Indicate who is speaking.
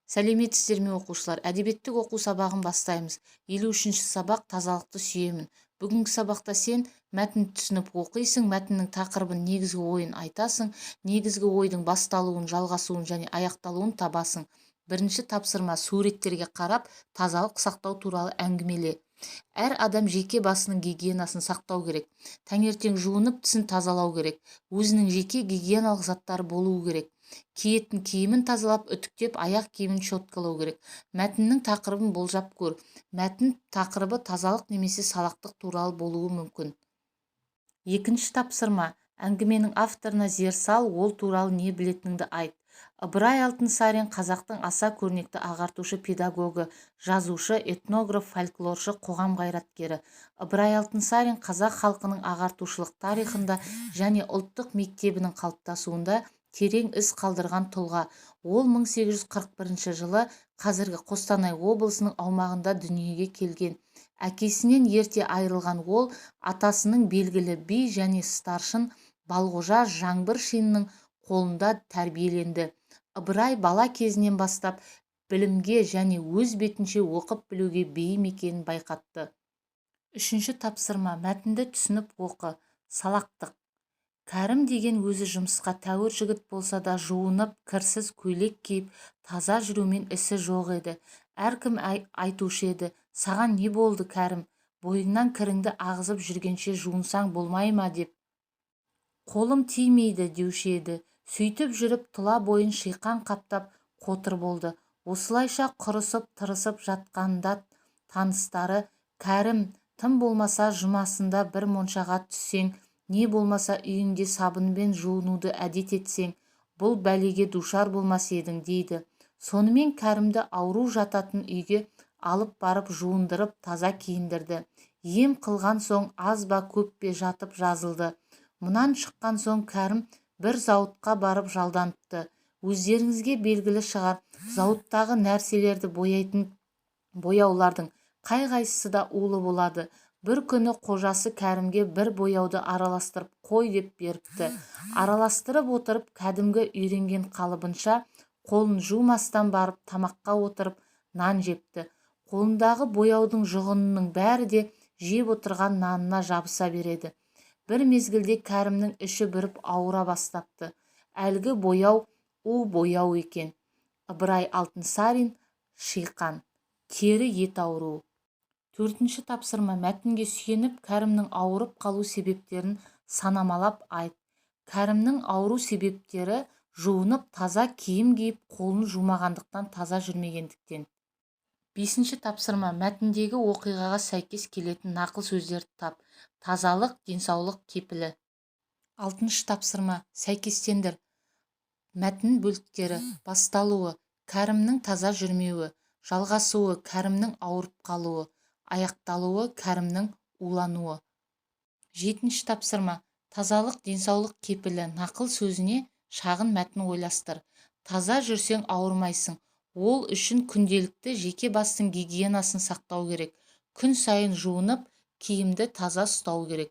Speaker 1: Сәлеметсіздер ме оқушылар? Әдебиеттік оқу сабағын бастаймыз. 53-ші сабақ тазалықты сүйемін. Бүгінгі сабақта сен мәтінді түсініп оқисың, мәтіннің тақырыбын, негізгі ойын айтасың, негізгі ойдың басталуын, жалғасуын және аяқталуын табасың. Бірінші тапсырма: суреттерге қарап тазалық сақтау туралы әңгімеле. Әр адам жеке басының гигиенасын сақтау керек. Таңертең жуынып тісін тазалау керек. Өзінің жеке гигиеналық заттары болуы керек. Киетін киімін тазалап, үтіктеп, аяқ киімін щеткалау керек. Мәтіннің тақырыбын болжап көр. Мәтін тақырыбы тазалық немесе салақтық туралы болуы мүмкін. Екінші тапсырма: әңгіменің авторына зер сал, ол туралы не білетініңді айт. Ыбырай Алтынсарин қазақтың аса көрнекті ағартушы педагогі, жазушы, этнограф, фольклоршы, қоғам қайраткері. Ыбырай Алтынсарин қазақ халқының ағартушылық тарихында және ұлттық мектебінің қалыптасуында терең із қалдырған тұлға. Ол 1841 жылы қазіргі Қостанай облысының аумағында дүниеге келген. Әкесінен ерте айырылған ол, атасының белгілі би және старшын Балғожа Жаңбыр шинның қолында тәрбиеленді. Ыбырай бала кезінен бастап білімге және өз бетінше оқып білуге бейім екенін байқатты. Үшінші тапсырма: мәтінді түсініп оқы. Салақтық. Кәрім деген өзі жұмысқа тәуір жігіт болса да, жуынып, кірсіз көйлек киіп, таза жүрумен ісі жоқ еді. Әркім айтушы еді: саған не болды, Кәрім? Бойыңнан кіріңді ағызып жүргенше жуынсаң болмай ма деп. Қолым тимейді деуші еді. Сөйтіп жүріп тұла бойын шиқан қаптап қотыр болды. Осылайша құрысып тырысып жатқанда таныстары: Кәрім, тым болмаса жұмасында бір моншаға түссең, не болмаса үйіңде сабынмен жуынуды әдет етсең, бұл бәлеге душар болмас едің дейді. Сонымен Кәрімді ауру жататын үйге алып барып жуындырып таза киіндірді. Ем қылған соң аз ба көп пе жатып жазылды. Мұнан шыққан соң Кәрім бір зауытқа барып жалданыпты. Өздеріңізге белгілі шығар, зауыттағы нәрселерді бояйтын бояулардың қай-қайсысы да улы болады. Бір күні қожасы Кәрімге бір бояуды араластырып қой деп беріпті. Араластырып отырып, кәдімгі үйренген қалыбынша қолын жумастан барып тамаққа отырып нан жепті. Қолындағы бояудың жұғынының бәрі де жеп отырған нанына жабыса береді. Бір мезгілде Кәрімнің іші бүріп ауыра бастапты. Әлгі бояу бояу екен. Ыбырай Алтынсарин, шиқан, тері ет ауруы. Төртінші тапсырма: мәтінге сүйеніп, Кәрімнің ауырып қалу себептерін санамалап айт. Кәрімнің ауру себептері: жуынып, таза киім киіп, қолын жумағандықтан, таза жүрмегендіктен. Бесінші тапсырма: мәтіндегі оқиғаға сәйкес келетін нақыл сөздерді тап. Тазалық, денсаулық кепілі. Алтыншы тапсырма: сәйкестендір. Мәтін бөліктері: басталуы: Кәрімнің таза жүрмеуі. Жалғасуы: Кәрімнің ауырып қалуы. Аяқталуы: Кәрімнің улануы. Жетінші тапсырма: тазалық, денсаулық кепілі. Нақыл сөзіне шағын мәтін ойластыр. Таза жүрсең ауырмайсың. Ол үшін күнделікті жеке бастың гигиенасын сақтау керек. Күн сайын жуынып, киімді таза ұстау керек.